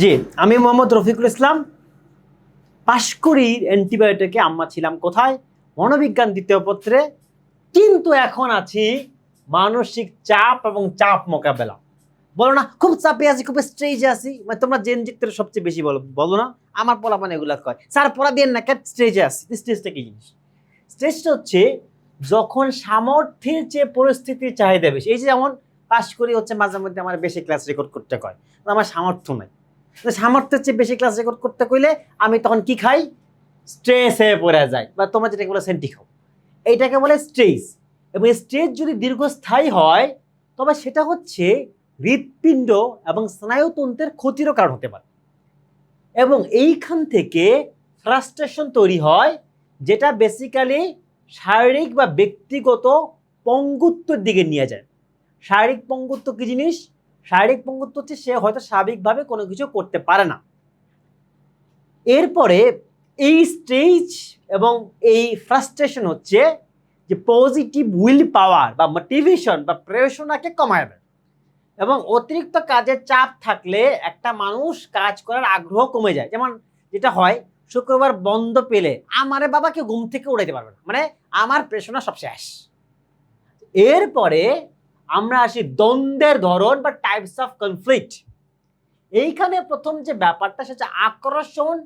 জি, আমি মোহাম্মদ রফিকুল ইসলাম। পাশকুড়ির অ্যান্টিবায়োটিকে আমরা ছিলাম কোথায়? মনোবিজ্ঞান দ্বিতীয় পত্রে। কিন্তু এখন আছি মানসিক চাপ এবং চাপ মোকাবেলা। বলো না খুব চাপে আছি, খুব স্ট্রেসে আছি। মানে তোমরা জেনজিত্রের সবচেয়ে বেশি বলো, বলো না? আমার পোলা মানে এগুলা কয়, স্যার পড়া দিয়ে না কেন স্ট্রেসে আছি। স্ট্রেসটা কি জিনিস? স্ট্রেসটা হচ্ছে যখন সামর্থ্যের যে পরিস্থিতির চাহিদা বেশি। এই যে যেমন পাশকুড়ি হচ্ছে মাঝে মধ্যে আমার বেশি ক্লাস রেকর্ড করতে কয়, আমার সামর্থ্য নাই। সামর্থ্যের চেয়ে বেশি ক্লাস রেকর্ড করতে কইলে আমি তখন কি খাই? স্ট্রেসে পড়ে যাই, বা তোমরা যেটাকে বলে সেন্টি খাও। এইটাকে বলে স্ট্রেস। এবং স্ট্রেস যদি দীর্ঘস্থায়ী হয় তবে সেটা হচ্ছে হৃৎপিণ্ড এবং স্নায়ুতন্ত্রের ক্ষতিরও কারণ হতে পারে। এবং এইখান থেকে ফ্রাস্ট্রেশন তৈরি হয়, যেটা বেসিক্যালি শারীরিক বা ব্যক্তিগত পঙ্গুত্বের দিকে নিয়ে যায়। শারীরিক পঙ্গুত্ব কি জিনিস? শারীরিক পঙ্গুত্ব হচ্ছে সে হয়তো স্বাভাবিকভাবে কোনো কিছু করতে পারে না। এরপরে এই স্টেজ এবং এই ফ্রাস্ট্রেশন হচ্ছে যে পজিটিভ উইল পাওয়ার বা মোটিভেশন বা প্রেরণাকে কমায় দেয়। এবং অতিরিক্ত কাজের চাপ থাকলে একটা মানুষ কাজ করার আগ্রহ কমে যায়। যেমন যেটা হয়, শুক্রবার বন্ধ পেলে আমারে বাবাকে ঘুম থেকে উড়াইতে পারবে না, মানে আমার প্রেরণা সব শেষ। এরপরে আমরা আসি দ্বন্দ্বের ধরন বা টাইপস অফ কনফ্লিক্ট। এইখানে প্রথম যে ব্যাপারটা সেটা আকর্ষণ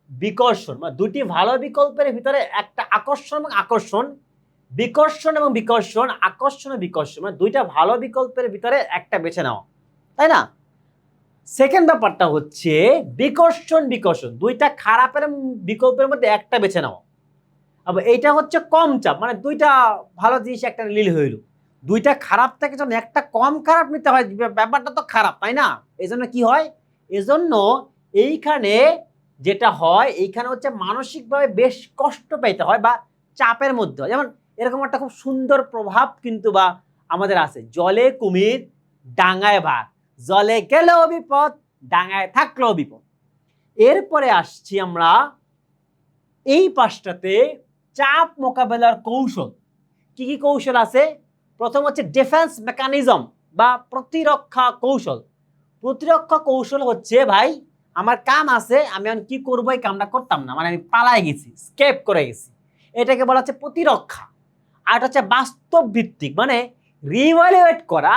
বিকর্ষণ, মানে দুটি ভালো বিকল্পের ভিতরে একটা আকর্ষণ এবং আকর্ষণ, বিকর্ষণ এবং বিকর্ষণ, আকর্ষণ ও বিকর্ষণ, মানে দুইটা ভালো বিকল্পের ভিতরে একটা বেছে নেওয়া, তাই না? সেকেন্ড ব্যাপারটা হচ্ছে বিকর্ষণ বিকর্ষণ, দুইটা খারাপের বিকল্পের মধ্যে একটা বেছে নেওয়া। আবার এইটা হচ্ছে কম চাপ, মানে দুইটা ভালো জিনিস একটা নিলে হইল, দুইটা খারাপ থেকে যখন একটা কম খারাপ নিতে হয়, ব্যাপারটা তো খারাপ, তাই না? এই জন্য কি হয়, এজন্য এইখানে যেটা হয়, এইখানে হচ্ছে মানসিকভাবে বেশ কষ্ট পেতে হয় বা চাপের মধ্যে হয়। যেমন এরকম একটা খুব সুন্দর প্রভাব কিন্তু বা আমাদের আছে, জলে কুমির ডাঙায় ভাগ, জলে গেলেও বিপদ, ডাঙায় থাকলেও বিপদ। এরপরে আসছি আমরা এই পাশটাতে চাপ মোকাবেলার কৌশল। কি কি কৌশল আছে? প্রথম হচ্ছে ডিফেন্স মেকানিজম বা প্রতিরক্ষা কৌশল। প্রতিরক্ষা কৌশল হচ্ছে, ভাই আমার কাম আছে, আমি এখন কি করবো, এই কামটা করতাম না, মানে আমি পালাই গেছি, স্কেপ করে গেছি, এটাকে বলা হচ্ছে প্রতিরক্ষা। আর হচ্ছে বাস্তব ভিত্তিক, মানে রিভ্যালুয়েট করা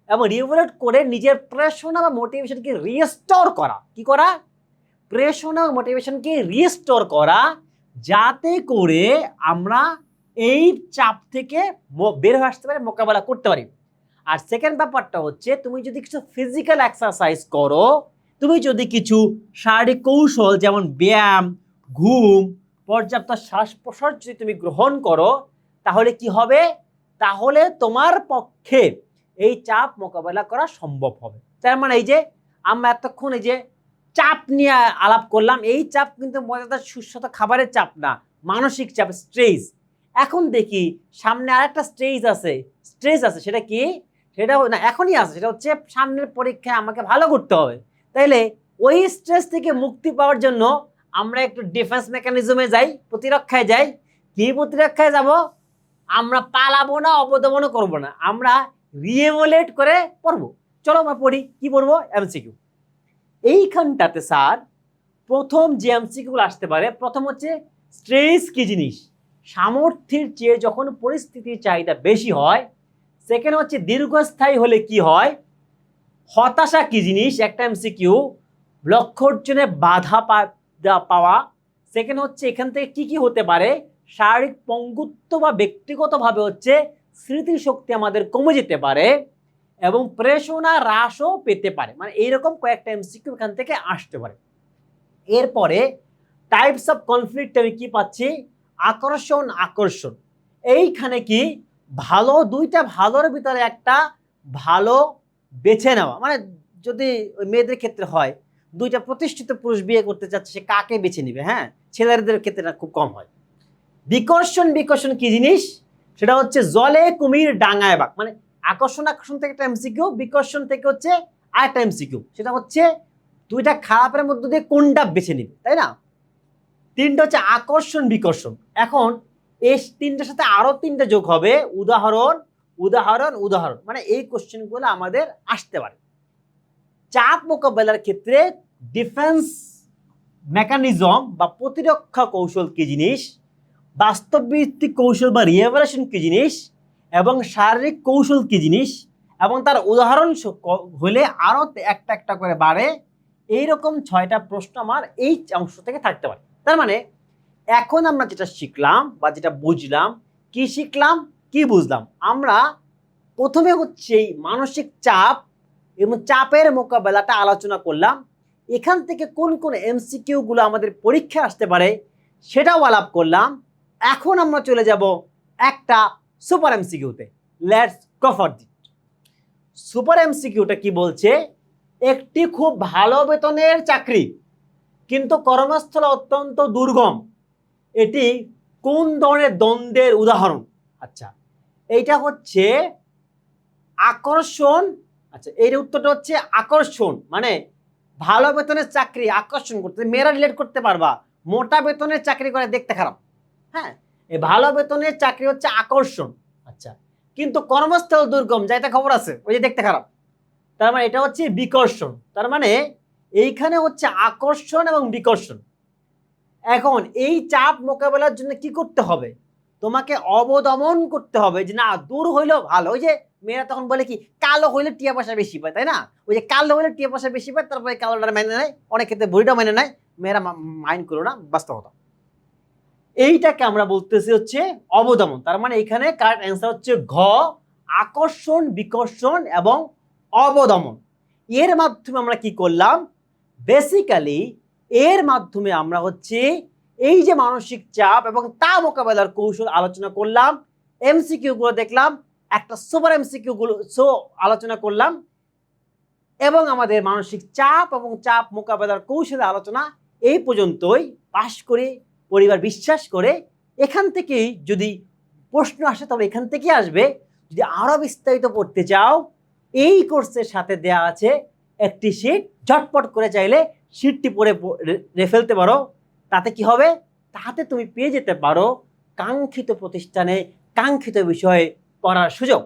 এবং রিভ্যালুয়েট করে নিজের প্রেরণা বা মোটিভেশনকে রিস্টোর করা। কি করা? প্রেরণা ও মোটিভেশনকে রিস্টোর করা, যাতে করে আমরা এই চাপ থেকে বের হয়ে আসতে পারি, মোকাবেলা করতে পারি। আর সেকেন্ড ব্যাপারটা হচ্ছে, তুমি যদি কিছু ফিজিক্যাল এক্সারসাইজ করো, তুমি যদি কিছু শারীরিক কৌশল যেমন ব্যায়াম, ঘুম, পর্যাপ্ত শ্বাস প্রশ্বাস যদি তুমি গ্রহণ করো, তাহলে কি হবে? তাহলে তোমার পক্ষে এই চাপ মোকাবেলা করা সম্ভব হবে। তার মানে এই যে আমরা এতক্ষণ এই যে চাপ নিয়ে আলাপ করলাম, এই চাপ কিন্তু মজাদার সুস্বাদু খাবারের চাপ না, মানসিক চাপ, স্ট্রেস। এখন দেখি সামনে আরেকটা স্ট্রেস আছে, সেটা কি? সেটা না এখনই আছে, সেটা হচ্ছে সামনের পরীক্ষায় আমাকে ভালো করতে হবে। তাইলে ওই স্ট্রেস থেকে মুক্তি পাওয়ার জন্য আমরা একটু ডিফেন্স মেকানিজমে যাই, প্রতিরক্ষায় যাই। কি প্রতিরক্ষায় যাব? আমরা পালাবো না, অবদমনও করবো না, আমরা রিএভোলেট করে পড়বো। চলো আমরা পড়ি। কি পড়বো? এমসিকিউ। এইখানটাতে স্যার প্রথম যে এমসিকিউগুলো আসতে পারে, প্রথম হচ্ছে স্ট্রেস কি জিনিস, সামর্থ্যের চেয়ে যখন পরিস্থিতির চাহিদা বেশি হয়। সেকেন্ড হচ্ছে দীর্ঘস্থায়ী হলে কি হয়, হতাশা কি জিনিস, একটা এমসিকিউ। লক্ষ্য অর্জনে বাধা পাওয়া। সেকেন্ড হচ্ছে এখান থেকে কি কি হতে পারে, শারীরিক পঙ্গুত্ব বা ব্যক্তিগতভাবে হচ্ছে স্মৃতিশক্তি আমাদের কমে যেতে পারে এবং প্রেরণা হ্রাসও পেতে পারে। মানে এইরকম কয়েকটা এমসিকিউ এখান থেকে আসতে পারে। এরপরে টাইপস অফ কনফ্লিক্ট আমি কি পাচ্ছি, আকর্ষণ আকর্ষণ। এইখানে কি ভালো, দুইটা ভালোর ভিতরে একটা ভালো বেছে নেওয়া, মানে যদি ওই মেয়েদের ক্ষেত্রে হয়, দুইটা প্রতিষ্ঠিত পুরুষ বিয়ে করতে চাচ্ছে, সে কাকে বেছে নিবে? হ্যাঁ, ছেলেদের ক্ষেত্রে না খুব কম হয়। বিকর্ষণ বিকর্ষণ কি জিনিস, সেটা হচ্ছে জলে কুমির ডাঙায় বাঘ, মানে আকর্ষণ আকর্ষণ থেকে একটা এমসিকিউ, বিকর্ষণ থেকে হচ্ছে আরেকটা এমসিকিউ, সেটা হচ্ছে দুইটা খারাপের মধ্যে দিয়ে কোনটা বেছে নিবে, তাই না? তিনটা হচ্ছে আকর্ষণ বিকর্ষণ। এখন এই তিনটার সাথে আরো তিনটা যোগ হবে, উদাহরণ উদাহরণ উদাহরণ, মানে এই কোশ্চেনগুলো আমাদের আসতে পারে। চাপ মোকাবেলার ক্ষেত্রে ডিফেন্স মেকানিজম বা প্রতিরক্ষা কৌশল কি জিনিস, বাস্তবভিত্তিক কৌশল বা রিহ্যাবিলিটেশন কি জিনিস, এবং শারীরিক কৌশল কি জিনিস, এবং তার উদাহরণ হলে আরও একটা একটা করে বাড়ে। এইরকম 6টা প্রশ্ন আমার এই অংশ থেকে থাকতে পারে। তার মানে এখন আমরা যেটা শিখলাম বা যেটা বুঝলাম, কি শিখলাম কি বুঝলাম, আমরা প্রথমে হচ্ছে এই মানসিক চাপ এবং চাপের মোকাবেলাটা আলোচনা করলাম। এখান থেকে কোন কোন এমসিকিউ গুলো আমাদের পরীক্ষায় আসতে পারে সেটাও আলাপ করলাম। এখন আমরা চলে যাব একটা সুপার এমসিকিউতে। Let's go for it. Super এমসিকিউটা কি বলছে, একটি খুব ভালো বেতনের চাকরি কিন্তু কর্মস্থল অত্যন্ত দুর্গম, এটি কোন ধরনের দ্বন্দ্বের উদাহরণ? আচ্ছা, এইটা হচ্ছে আকর্ষণ। আচ্ছা, এর উত্তরটা হচ্ছে আকর্ষণ, মানে ভালো বেতনের চাকরি আকর্ষণ করতে, মেয়েরা রিলেট করতে পারবা, মোটা বেতনের চাকরি করে দেখতে খারাপ। হ্যাঁ, এই ভালো বেতনের চাকরি হচ্ছে আকর্ষণ। আচ্ছা, কিন্তু কর্মস্থল দুর্গম, যাইতে খবর আছে, ওই যে দেখতে খারাপ। তার মানে এটা হচ্ছে বিকর্ষণ। তার মানে এইখানে হচ্ছে আকর্ষণ এবং বিকর্ষণ। এখন এই চাপ মোকাবেলার জন্য কি করতে হবে, তোমাকে অবদমন করতে হবে যে না দূর হইলেও ভালো। ওই যে মেয়েরা তখন বলে কি কালো হইলে টিয়া পয়সা বেশি পায়, তাই না? ওই যে কালো হইলে টিয়া পয়সা বেশি পায়, তারপরে কালোটা মেনে নেয়, অনেক ক্ষেত্রে বুড়িটা মেনে নেয়। মেয়েরা মাইন্ড করো না, বাস্তবতা। এইটাকে আমরা বলতেছি হচ্ছে অবদমন। তার মানে এখানে কারেক্ট অ্যান্সার হচ্ছে ঘ, আকর্ষণ, বিকর্ষণ এবং অবদমন। এর মাধ্যমে আমরা কি করলাম, বেসিক্যালি এর মাধ্যমে আমরা হচ্ছে এই যে মানসিক চাপ এবং তা মোকাবেলার কৌশল আলোচনা করলাম, এমসিকিউ গুলো দেখলাম, একটা সুপার এমসিকিউ গুলো আলোচনা করলাম, এবং আমাদের মানসিক চাপ এবং চাপ মোকাবেলার কৌশলের আলোচনা এই পর্যন্তই। পাশ করে পরিবার বিশ্বাস করে এখান থেকেই যদি প্রশ্ন আসে তবে এখান থেকে আসবে। যদি আরো বিস্তারিত পড়তে চাও, এই কোর্সের সাথে দেয়া আছে একটি শীট, ঝটপট করে চাইলে শীটটি পড়ে ফেলতে পারো। তাতে কি হবে, তাতে তুমি পেয়ে যেতে পারো কাঙ্ক্ষিত প্রতিষ্ঠানে কাঙ্ক্ষিত বিষয়ে পড়ার সুযোগ।